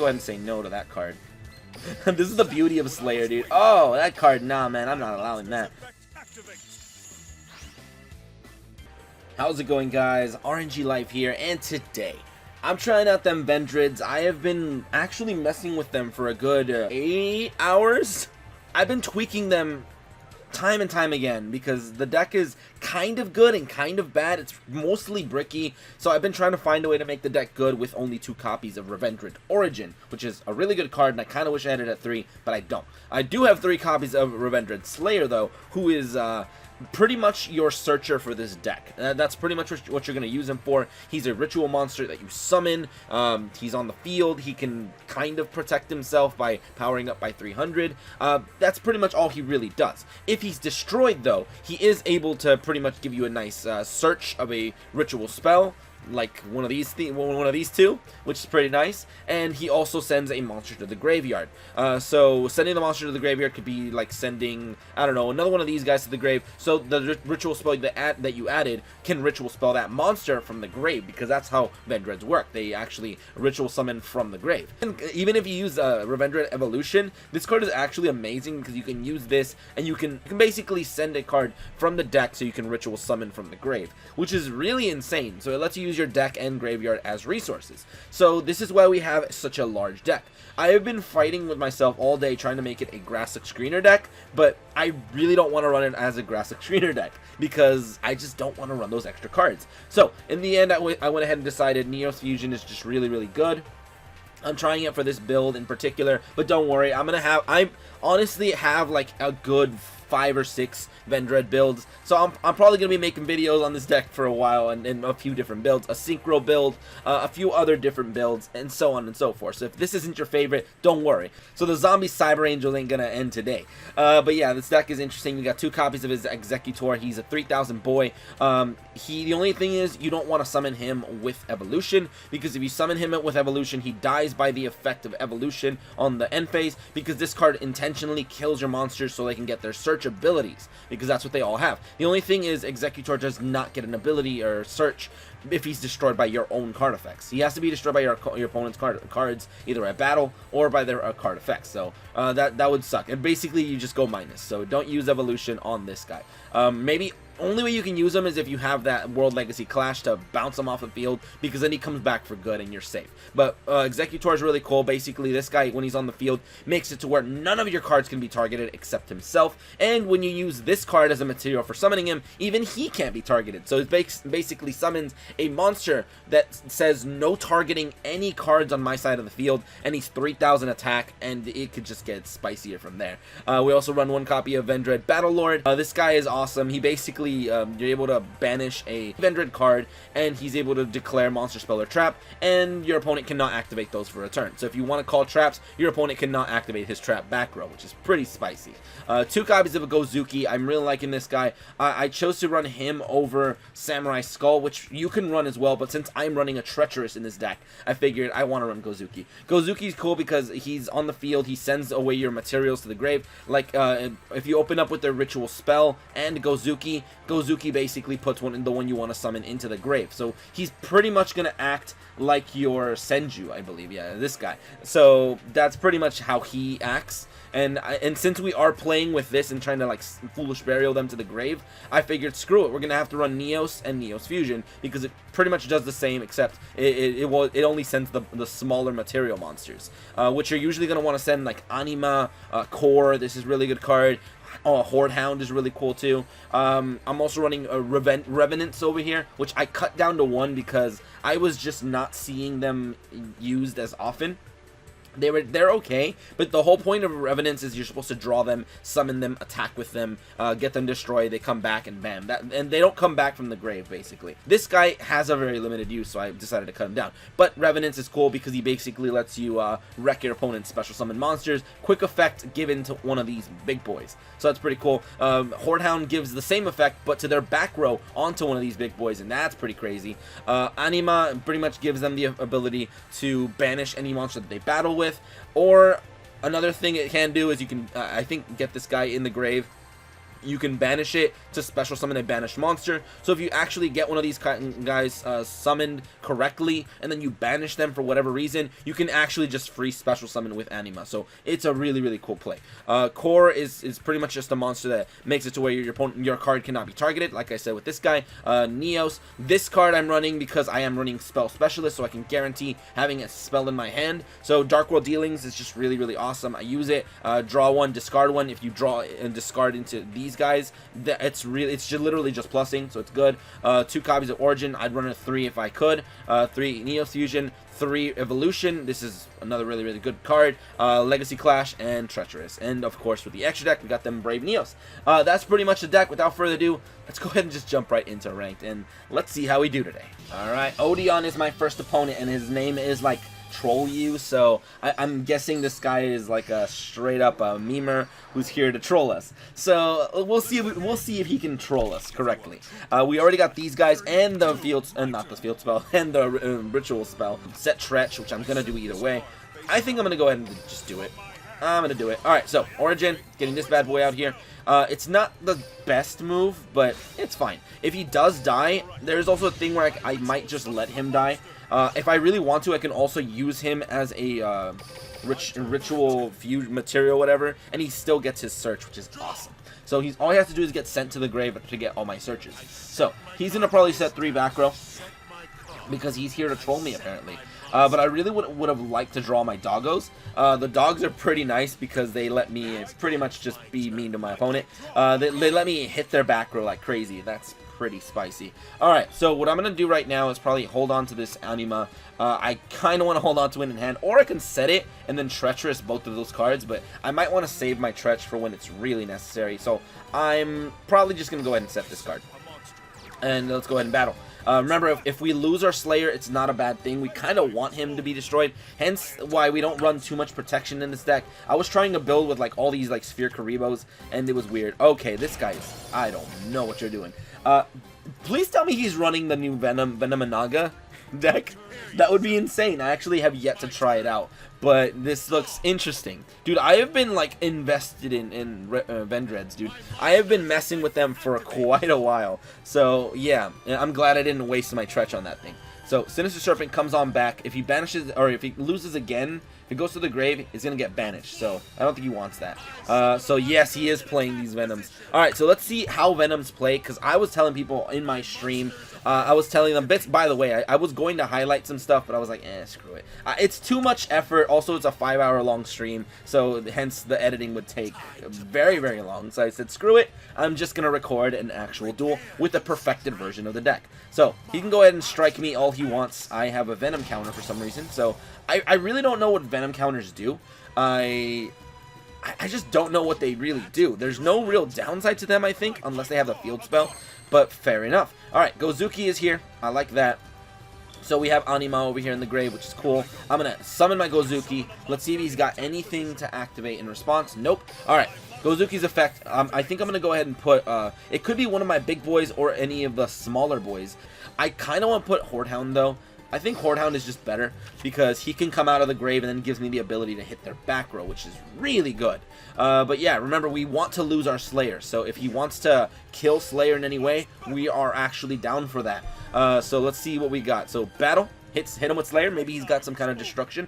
go ahead and say no to that card. This is the beauty of Slayer, dude. Oh, that card, nah, man, I'm not allowing that. How's it going, guys? aRenG Life here, and today I'm trying out them Vendreads. I have been actually messing with them for a good 8 hours. I've been tweaking them time and time again because the deck is kind of good and kind of bad. It's mostly bricky, so I've been trying to find a way to make the deck good with only 2 copies of Vendread Origin, which is a really good card, and I kind of wish I had it at 3, but I don't. I do have 3 copies of Vendread Slayer, though, who is pretty much your searcher for this deck. That's pretty much what you're going to use him for. He's a ritual monster that you summon. He's on the field. He can kind of protect himself by powering up by 300. That's pretty much all he really does. If he's destroyed, though, he is able to pretty much give you a nice search of a ritual spell, like one of these two, which is pretty nice. And he also sends a monster to the graveyard. So sending the monster to the graveyard could be like sending, I don't know, another one of these guys to the grave. So the ritual spell that you added can ritual spell that monster from the grave, because that's how Vendreads work. They actually ritual summon from the grave. And even if you use Vendread Evolution, this card is actually amazing because you can use this and you can basically send a card from the deck so you can ritual summon from the grave, which is really insane. So it lets you use your deck and graveyard as resources. So this is why we have such a large deck. I have been fighting with myself all day trying to make it a Grassic Screener deck, but I really don't want to run it as a Grassic Screener deck because I just don't want to run those extra cards. So in the end, I went ahead and decided Neos Fusion is just really, really good. I'm trying it for this build in particular, but don't worry, I honestly have like a good 5 or 6 Vendread builds, so I'm probably going to be making videos on this deck for a while, and a few different builds, a synchro build, a few other different builds, and so on and so forth. So if this isn't your favorite, don't worry. So the zombie Cyber Angel ain't going to end today. But yeah, this deck is interesting. We got 2 copies of his Executor. He's a 3000 boy. The only thing is you don't want to summon him with Evolution, because if you summon him with Evolution, he dies by the effect of Evolution on the end phase, because this card intentionally kills your monsters so they can get their search abilities, because that's what they all have. The only thing is Executor does not get an ability or search if he's destroyed by your own card effects. He has to be destroyed by your opponent's cards, either at battle or by their card effects. So that would suck. And basically you just go minus. So don't use Evolution on this guy. Maybe only way you can use him is if you have that World Legacy Clash to bounce him off the field, because then he comes back for good and you're safe. But Executor is really cool. Basically, this guy, when he's on the field, makes it to where none of your cards can be targeted except himself. And when you use this card as a material for summoning him, even he can't be targeted. So it basically summons a monster that says no targeting any cards on my side of the field, and he's 3000 attack, and it could just get spicier from there. We also run 1 copy of Vendread Battlelord. This guy is awesome. He basically you're able to banish a Vendread card, and he's able to declare monster spell or trap, and your opponent cannot activate those for a turn. So if you want to call traps, your opponent cannot activate his trap back row, which is pretty spicy. 2 copies of a Gozuki. I'm really liking this guy. I chose to run him over Samurai Skull, which you can run as well, but since I'm running a Treacherous in this deck, I figured I want to run Gozuki. Gozuki's cool because he's on the field, he sends away your materials to the grave. Like if you open up with the ritual spell and Gozuki basically puts the one you want to summon into the grave. So he's pretty much going to act like your Senju, I believe. Yeah, this guy. So that's pretty much how he acts. And since we are playing with this and trying to like foolish burial them to the grave, I figured screw it, we're gonna have to run Neos and Neos Fusion, because it pretty much does the same, except it only sends the smaller material monsters, which you're usually gonna want to send like Anima, Core. This is really good card. Oh, Horde Hound is really cool too. I'm also running Revenants over here, which I cut down to 1 because I was just not seeing them used as often. They're okay, but the whole point of Revenants is you're supposed to draw them, summon them, attack with them, get them destroyed, they come back, and bam. And they don't come back from the grave, basically. This guy has a very limited use, so I decided to cut him down. But Revenants is cool because he basically lets you wreck your opponent's special summon monsters. Quick effect given to one of these big boys. So that's pretty cool. Horde Hound gives the same effect, but to their back row onto one of these big boys, and that's pretty crazy. Anima pretty much gives them the ability to banish any monster that they battle with, or another thing it can do is you can, I think, get this guy in the grave you can banish it to special summon a banished monster. So if you actually get one of these guys summoned correctly, and then you banish them for whatever reason, you can actually just free special summon with Anima. So it's a really, really cool play. Core is pretty much just a monster that makes it to where your card cannot be targeted, like I said with this guy. Neos, this card I'm running because I am running Spell Specialist, so I can guarantee having a spell in my hand. So Dark World Dealings is just really, really awesome. I use it. Draw one, discard one. If you draw and discard into these guys, it's literally just plussing, so it's good. 2 copies of Origin. I'd run a 3 if I could. 3 Neos Fusion, 3 Evolution. This is another really, really good card. Legacy Clash and Treacherous. And of course with the extra deck, we got them Brave Neos. That's pretty much the deck. Without further ado, let's go ahead and just jump right into ranked, and let's see how we do today. Alright, Odeon is my first opponent, and his name is like Troll You, so I'm guessing this guy is like a straight up memer who's here to troll us. So we'll see if he can troll us correctly. We already got these guys and the not the field spell, and the ritual spell. Set Tretch, which I'm gonna do either way. I think I'm gonna go ahead and just do it. I'm gonna do it. Alright, so Origin, getting this bad boy out here. It's not the best move, but it's fine. If he does die, there's also a thing where I might just let him die. If I really want to, I can also use him as a ritual fuse material, whatever, and he still gets his search, which is awesome. So all he has to do is get sent to the grave to get all my searches. So he's gonna probably set 3 back row because he's here to troll me apparently. But I really would have liked to draw my doggos. The dogs are pretty nice because they let me pretty much just be mean to my opponent. They let me hit their back row like crazy. That's pretty spicy. Alright, so what I'm going to do right now is probably hold on to this Anima. I kind of want to hold on to it in hand, or I can set it and then Treacherous both of those cards, but I might want to save my Tretch for when it's really necessary. So I'm probably just going to go ahead and set this card. And let's go ahead and battle. Remember, if we lose our Slayer, it's not a bad thing. We kind of want him to be destroyed, hence why we don't run too much protection in this deck. I was trying to build with like all these like Sphere Karibos, and it was weird. Okay, this guy is... I don't know what you're doing. Please tell me he's running the new Venomanaga deck. That would be insane. I actually have yet to try it out, but this looks interesting. Dude, I have been like invested in Vendreads, dude. I have been messing with them for quite a while. So yeah, I'm glad I didn't waste my Tretch on that thing. So Sinister Serpent comes on back. If he banishes, or if he loses again, if he goes to the grave, he's gonna get banished. So I don't think he wants that. So yes, he is playing these Venoms. Alright, so let's see how Venoms play, because I was telling people in my stream, I was telling them bits. By the way, I was going to highlight some stuff, but I was like, screw it. It's too much effort. Also, it's a 5-hour long stream, so hence the editing would take very, very long. So I said, screw it. I'm just going to record an actual duel with a perfected version of the deck. So he can go ahead and strike me all he wants. I have a Venom counter for some reason, so I really don't know what Venom counters do. I just don't know what they really do. There's no real downside to them, I think, unless they have the field spell. But fair enough. Alright, Gozuki is here. I like that. So we have Anima over here in the grave, which is cool. I'm going to summon my Gozuki. Let's see if he's got anything to activate in response. Nope. Alright, Gozuki's effect. I think I'm going to go ahead and put... it could be one of my big boys or any of the smaller boys. I kind of want to put Hordehound, though. I think Hordehound is just better because he can come out of the grave and then gives me the ability to hit their back row, which is really good. But yeah, remember, we want to lose our Slayer, so if he wants to kill Slayer in any way, we are actually down for that. So let's see what we got. So battle, hit him with Slayer. Maybe he's got some kind of destruction.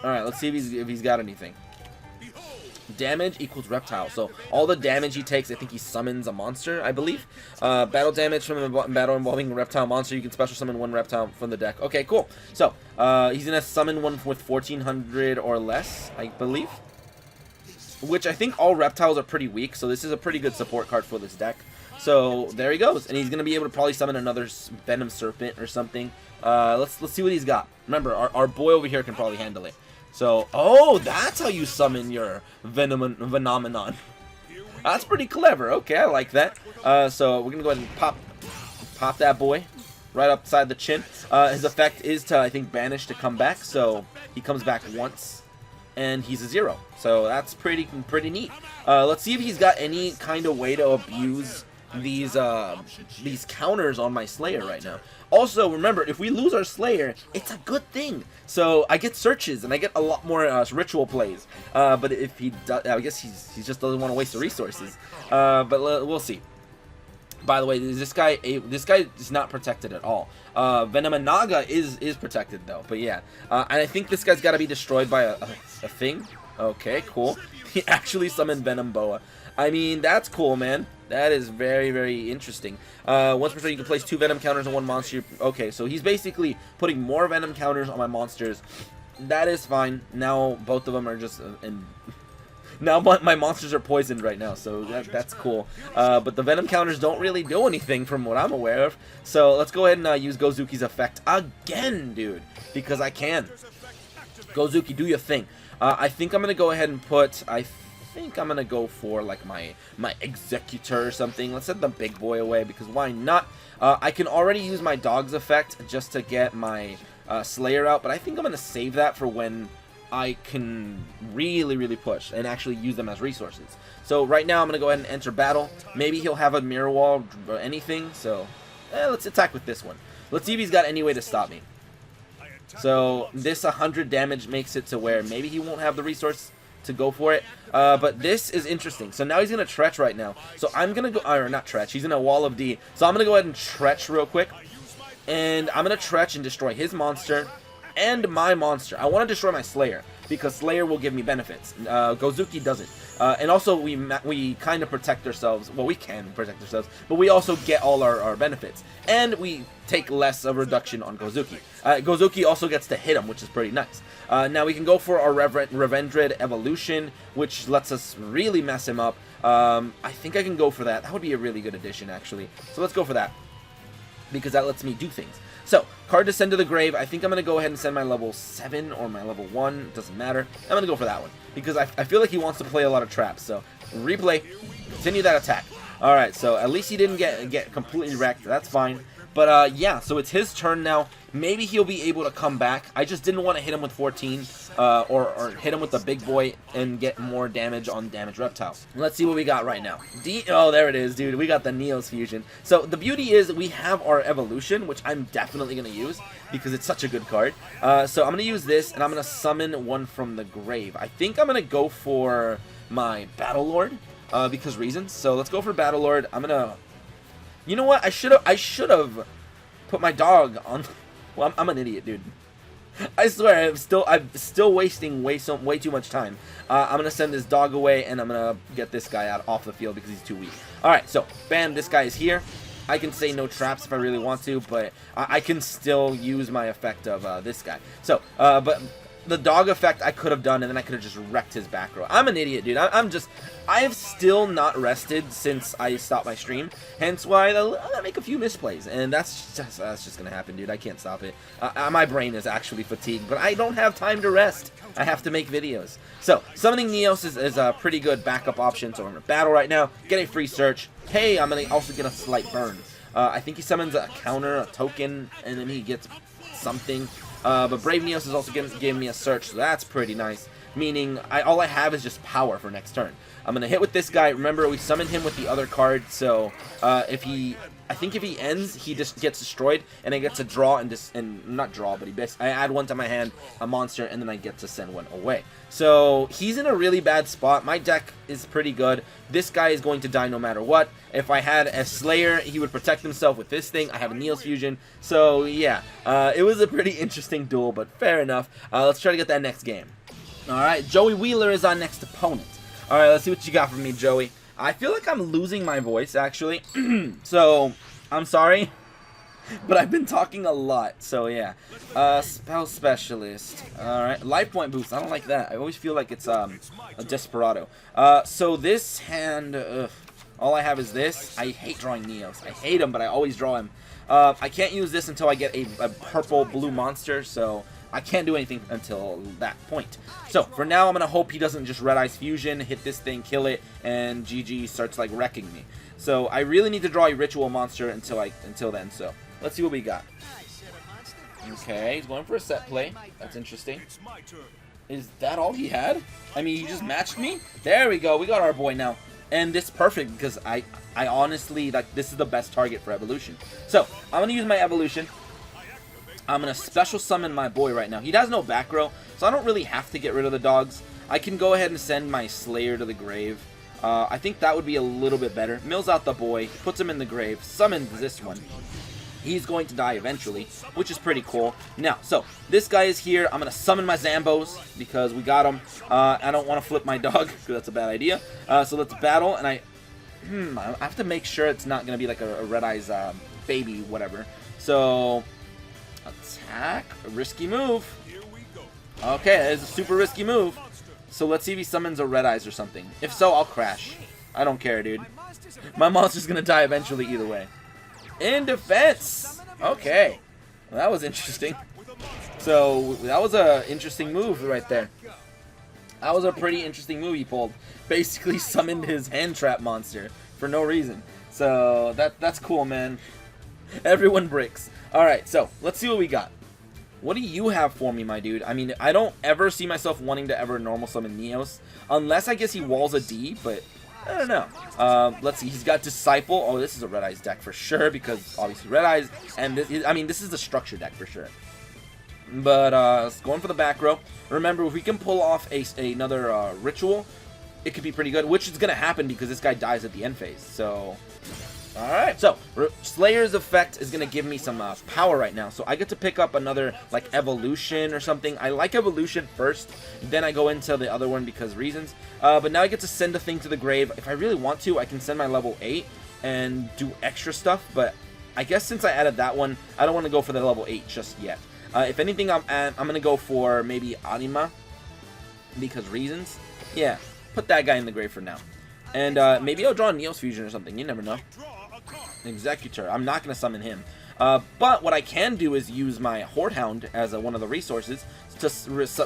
Alright, let's see if he's got anything. Damage equals reptile, so all the damage he takes, I think he summons a monster, I believe. Battle damage from a battle involving a reptile monster, you can special summon 1 reptile from the deck. Okay, cool. So he's gonna summon one with 1400 or less, I believe, which I think all reptiles are pretty weak, so this is a pretty good support card for this deck. So there he goes, and he's gonna be able to probably summon another Venom Serpent or something. Let's see what he's got. Remember, our boy over here can probably handle it. So, oh, that's how you summon your Phenomenon. That's pretty clever. Okay, I like that. So we're gonna go ahead and pop that boy right upside the chin. His effect is to, I think, banish to come back. So he comes back once, and he's a 0. So that's pretty neat. Let's see if he's got any kind of way to abuse these counters on my Slayer right now. Also, remember, if we lose our Slayer, it's a good thing. So I get searches and I get a lot more ritual plays. But if he does, I guess he just doesn't want to waste the resources. But we'll see. By the way, this guy is not protected at all. Venom and Naga is protected though. But yeah, and I think this guy's got to be destroyed by a thing. Okay, cool. He actually summoned Venom Boa. I mean, that's cool, man. That is very, very interesting. Once per turn, you can place 2 Venom counters on one monster. Okay, so he's basically putting more Venom counters on my monsters. That is fine. Now both of them are just now my monsters are poisoned right now, so that's cool. But the Venom counters don't really do anything from what I'm aware of. So let's go ahead and use Gozuki's effect again, dude, because I can. Gozuki, do your thing. I think I'm gonna go ahead and put. I think I'm gonna go for like my Executor or something. Let's set the big boy away because why not? I can already use my dog's effect just to get my Slayer out, but I think I'm gonna save that for when I can really push and actually use them as resources. So right now I'm gonna go ahead and enter battle. Maybe he'll have a mirror wall or anything. So let's attack with this one. Let's see if he's got any way to stop me. So this 100 damage makes it to where maybe he won't have the resource to go for it. But this is interesting. So now he's going to Tretch right now. So I'm going to go, or not Tretch, he's in a Wall of D. So I'm going to go ahead and Tretch real quick. And I'm going to Tretch and destroy his monster and my monster. I want to destroy my Slayer because Slayer will give me benefits. Gozuki doesn't. And also we kind of protect ourselves. Well, we can protect ourselves, but we also get all our benefits. And we take less of a reduction on Gozuki. Gozuki also gets to hit him, which is pretty nice. Now we can go for our Vendread evolution, which lets us really mess him up. I think I can go for that. That would be a really good addition, actually. So let's go for that, because that lets me do things. So, card to send to the grave. I think I'm going to go ahead and send my level 7 or my level 1. Doesn't matter. I'm going to go for that one, because I feel like he wants to play a lot of traps. So, replay. Continue that attack. Alright, so at least he didn't get completely wrecked. That's fine. But, yeah, so it's his turn now. Maybe he'll be able to come back. I just didn't want to hit him with 14 or hit him with the big boy and get more damage on Damage Reptile. Let's see what we got right now. Oh, there it is, dude. We got the Neos Fusion. So the beauty is we have our Evolution, which I'm definitely going to use because it's such a good card. So I'm going to use this, and I'm going to summon one from the grave. I think I'm going to go for my Battle Lord because reasons. So let's go for Battle Lord. I'm going to... You know what? I should have put my dog on... Well, I'm an idiot, dude. I swear, I'm still wasting way too much time. I'm gonna send this dog away, and I'm gonna get this guy off the field because he's too weak. All right, so bam, this guy is here. I can say no traps if I really want to, but I can still use my effect of this guy. So, but the dog effect I could have done, and then I could have just wrecked his back row. I'm an idiot, dude. I have still not rested since I stopped my stream, hence why I make a few misplays, and that's just gonna happen, dude. I can't stop it. My brain is actually fatigued, but I don't have time to rest. I have to make videos. So, summoning Neos is a pretty good backup option, so I'm gonna battle right now, get a free search. Hey, I'm gonna also get a slight burn. I think he summons a counter, a token, and then he gets something. But Brave Neos is also giving me a search, so that's pretty nice. Meaning, all I have is just power for next turn. I'm going to hit with this guy. Remember, we summoned him with the other card, so I think if he ends, he just gets destroyed, and I get to draw and not draw, but I add one to my hand, a monster, and then I get to send one away. So he's in a really bad spot. My deck is pretty good. This guy is going to die no matter what. If I had a Slayer, he would protect himself with this thing. I have a Neos Fusion. So yeah, it was a pretty interesting duel, but fair enough. Let's try to get that next game. Alright, Joey Wheeler is our next opponent. Alright, let's see what you got for me, Joey. I feel like I'm losing my voice, actually. So, I'm sorry. But I've been talking a lot, so yeah. Spell Specialist. Alright, Life Point Boost. I don't like that. I always feel like it's a Desperado. So this hand, all I have is this. I hate drawing Neos. I hate him, but I always draw him. I can't use this until I get a purple-blue monster, so I can't do anything until that point. So, for now, I'm going to hope he doesn't just Red Eyes Fusion, hit this thing, kill it, and GG starts, like, wrecking me. So, I really need to draw a Ritual monster until then, so let's see what we got. Okay, he's going for a set play. That's interesting. Is that all he had? I mean, he just matched me? There we go. We got our boy now. And this is perfect because I honestly, like, this is the best target for evolution. So, I'm going to use my evolution. I'm going to special summon my boy right now. He has no back row, so I don't really have to get rid of the dogs. I can go ahead and send my Slayer to the grave. I think that would be a little bit better. Mills out the boy, puts him in the grave, summons this one. He's going to die eventually, which is pretty cool. Now, so, this guy is here. I'm going to summon my Zambos, because we got him. I don't want to flip my dog, because that's a bad idea. So let's battle, and I have to make sure it's not going to be like a Red Eye's baby, whatever. So, attack, a risky move. Okay, that is a super risky move. So let's see if he summons a Red Eyes or something. If so, I'll crash. I don't care, dude. My monster's going to die eventually either way. In defense! Okay. Well, that was interesting. So, that was a interesting move right there. That was a pretty interesting move he pulled. Basically summoned his hand trap monster for no reason. So, that's cool, man. Everyone bricks. Alright, so, let's see what we got. What do you have for me, my dude? I mean, I don't ever see myself wanting to ever normal summon Neos. Unless, I guess, he walls a D, but I don't know. Let's see. He's got Disciple. Oh, this is a Red Eyes deck for sure, because obviously Red Eyes, and this, I mean, this is the structure deck for sure. But going for the back row. Remember, if we can pull off another ritual, it could be pretty good, which is gonna happen because this guy dies at the end phase. So, all right. So Slayer's effect is gonna give me some power right now. So I get to pick up another like evolution or something. I like evolution first, then I go into the other one because reasons. But now I get to send a thing to the grave. If I really want to, I can send my level 8 and do extra stuff. But I guess since I added that one, I don't want to go for the level 8 just yet. If anything, I'm gonna go for maybe Anima because reasons. Yeah, put that guy in the grave for now. And maybe I'll draw a Neos Fusion or something. You never know. Executor. I'm not going to summon him. But what I can do is use my Horde Hound as one of the resources to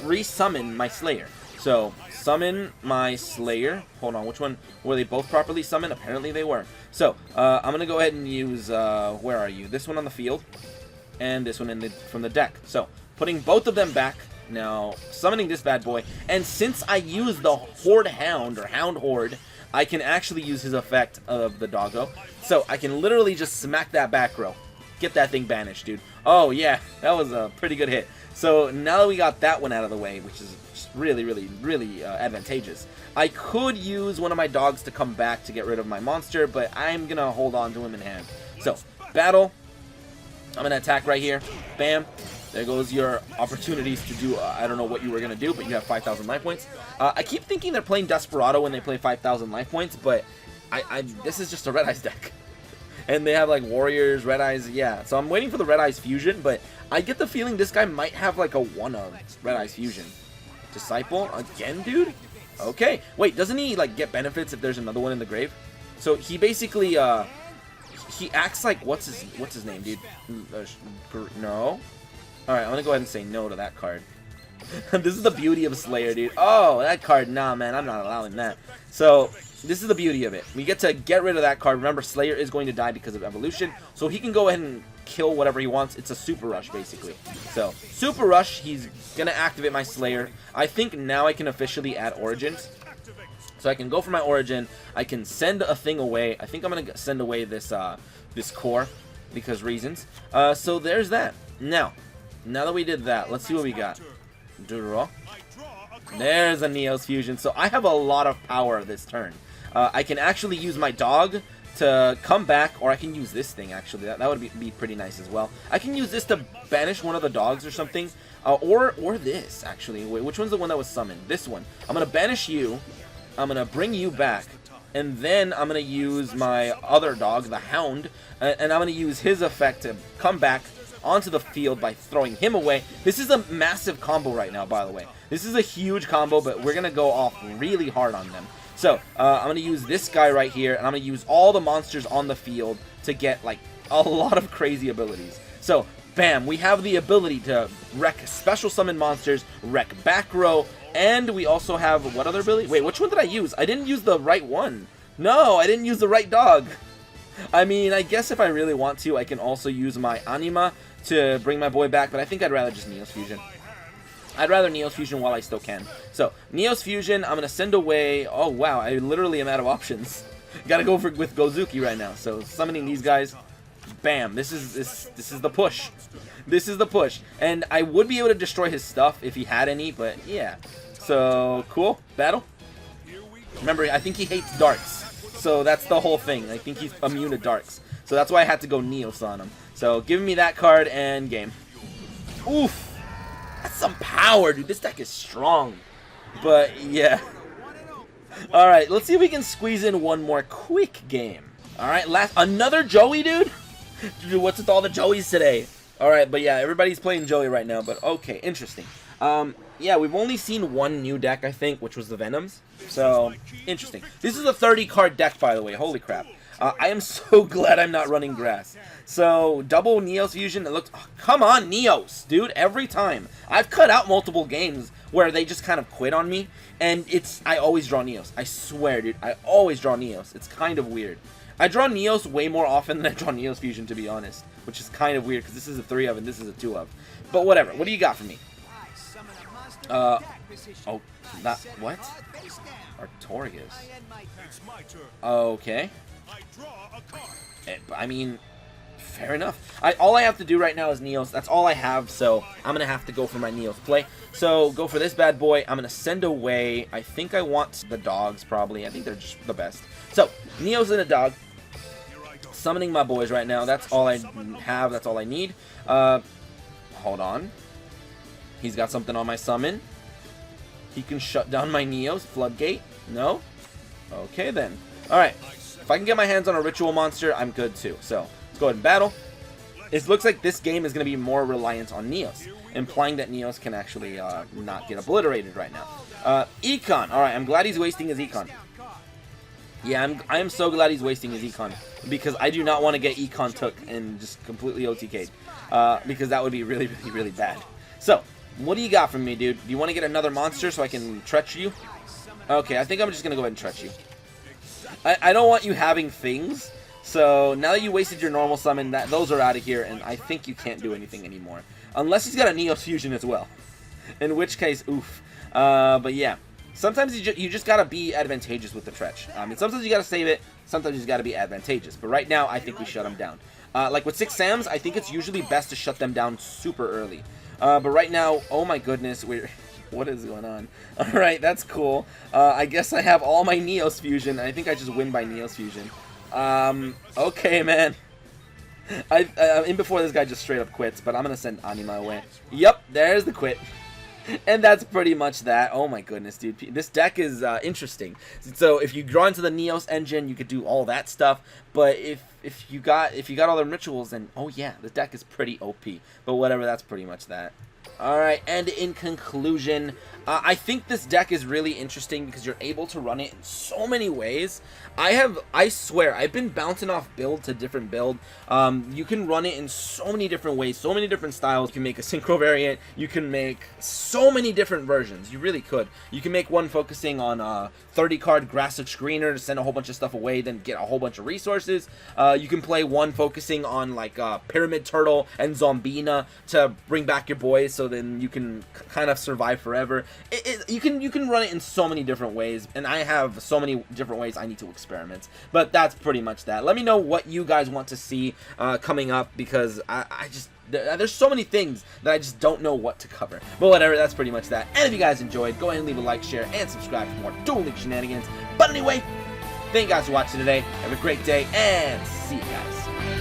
re-summon my Slayer. So, summon my Slayer. Hold on, which one? Were they both properly summoned? Apparently they were. So, I'm going to go ahead and use, where are you? This one on the field, and this one from the deck. So, putting both of them back. Now, summoning this bad boy. And since I use the Horde Hound, or Hound Horde, I can actually use his effect of the doggo. So I can literally just smack that back row. Get that thing banished, dude. Oh, yeah. That was a pretty good hit. So now that we got that one out of the way, which is really, really, really advantageous, I could use one of my dogs to come back to get rid of my monster, but I'm going to hold on to him in hand. So, battle. I'm going to attack right here. Bam. There goes your opportunities to do, I don't know what you were going to do, but you have 5,000 life points. I keep thinking they're playing Desperado when they play 5,000 life points, but this is just a Red Eyes deck. And they have, like, Warriors, Red Eyes, yeah. So I'm waiting for the Red Eyes Fusion, but I get the feeling this guy might have, like, a one-of Red Eyes Fusion. Disciple? Again, dude? Okay. Wait, doesn't he, like, get benefits if there's another one in the grave? So he basically, he acts like, what's his name, dude? No? Alright, I'm gonna go ahead and say no to that card. This is the beauty of Slayer, dude. Oh, that card, nah, man, I'm not allowing that. So, this is the beauty of it. We get to get rid of that card. Remember, Slayer is going to die because of evolution, so he can go ahead and kill whatever he wants. It's a Super Rush, basically. So, Super Rush, he's gonna activate my Slayer. I think now I can officially add Origins. So I can go for my Origin. I can send a thing away. I think I'm gonna send away this this core because reasons. So there's that. Now that we did that, let's see what we got. Draw. There's a Neos Fusion. So I have a lot of power this turn. I can actually use my dog to come back, or I can use this thing, actually. That would be pretty nice as well. I can use this to banish one of the dogs or something. Or this, actually. Wait, which one's the one that was summoned? This one. I'm going to banish you. I'm going to bring you back. And then I'm going to use my other dog, the Hound. And I'm going to use his effect to come back onto the field by throwing him away. This is a massive combo right now, by the way. This is a huge combo, but we're going to go off really hard on them. So, I'm going to use this guy right here, and I'm going to use all the monsters on the field to get, like, a lot of crazy abilities. So, bam, we have the ability to wreck special summon monsters, wreck back row, and we also have, what other ability? Wait, which one did I use? I didn't use the right one. No, I didn't use the right dog. I mean, I guess if I really want to, I can also use my Anima to bring my boy back, but I think I'd rather just Neos Fusion. I'd rather Neos Fusion while I still can. So, Neos Fusion, I'm going to send away... Oh, wow, I literally am out of options. Gotta go with Gozuki right now. So, summoning these guys. Bam. This is the push. This is the push. And I would be able to destroy his stuff if he had any, but yeah. So, cool. Battle. Remember, I think he hates darts. So that's the whole thing. I think he's immune to darks. So that's why I had to go Neos on him. So give me that card and game. Oof. That's some power, dude. This deck is strong. But yeah. Alright, let's see if we can squeeze in one more quick game. Alright, another Joey, dude? Dude, what's with all the Joeys today? Alright, but yeah, everybody's playing Joey right now. But okay, interesting. Yeah, we've only seen one new deck, I think, which was the Venoms. So, interesting. This is a 30-card deck, by the way. Holy crap. I am so glad I'm not running grass. So, double Neos Fusion. It looks... Oh, come on, Neos, dude. Every time. I've cut out multiple games where they just kind of quit on me. And I always draw Neos. I swear, dude. I always draw Neos. It's kind of weird. I draw Neos way more often than I draw Neos Fusion, to be honest. Which is kind of weird, because this is a 3 of and this is a 2 of. But whatever. What do you got for me? Oh, that, what? Artorias. Okay. I mean, fair enough. All I have to do right now is Neos. That's all I have, so I'm going to have to go for my Neos play. So, go for this bad boy. I'm going to send away, I think I want the dogs, probably. I think they're just the best. So, Neos and a dog. Summoning my boys right now. That's all I have. That's all I need. Hold on. He's got something on my summon. He can shut down my Neos. Floodgate? No? Okay, then. Alright. If I can get my hands on a ritual monster, I'm good too. So, let's go ahead and battle. It looks like this game is going to be more reliant on Neos, implying that Neos can actually not get obliterated right now. Econ. Alright, I'm glad he's wasting his Econ. Yeah, I am so glad he's wasting his Econ, because I do not want to get Econ took and just completely OTK'd, because that would be really, really, really bad. So, what do you got from me, dude? Do you want to get another monster so I can Tretch you? Okay, I think I'm just going to go ahead and Tretch you. I don't want you having things, so now that you wasted your normal summon, those are out of here, and I think you can't do anything anymore. Unless he's got a Neos Fusion as well. In which case, oof. But yeah. Sometimes you just gotta be advantageous with the Tretch. I mean, sometimes you gotta save it, sometimes you just gotta be advantageous. But right now, I think we shut him down. Like with 6 Sams, I think it's usually best to shut them down super early. But right now, oh my goodness, what is going on? Alright, that's cool. I guess I have all my Neos Fusion. I think I just win by Neos Fusion. Okay, man. In before this guy just straight up quits, but I'm gonna send Anima away. Yep, there's the quit. And that's pretty much that. Oh my goodness, dude. This deck is interesting. So if you draw into the Neos engine, you could do all that stuff. But if you got all the rituals, then oh yeah, the deck is pretty OP. But whatever, that's pretty much that. Alright, and in conclusion, I think this deck is really interesting because you're able to run it in so many ways. I swear, I've been bouncing off build to different build. You can run it in so many different ways, so many different styles. You can make a synchro variant. You can make so many different versions. You really could. You can make one focusing on 30-card Grassic Screener to send a whole bunch of stuff away, then get a whole bunch of resources. You can play one focusing on like Pyramid Turtle and Zombina to bring back your boys, so then you can kind of survive forever. You can run it in so many different ways, and I have so many different ways I need to experiment. But that's pretty much that. Let me know what you guys want to see coming up, because I just there's so many things that I just don't know what to cover. But whatever, that's pretty much that. And if you guys enjoyed, go ahead and leave a like, share, and subscribe for more Duel Links shenanigans. But anyway, thank you guys for watching today. Have a great day, and see you guys.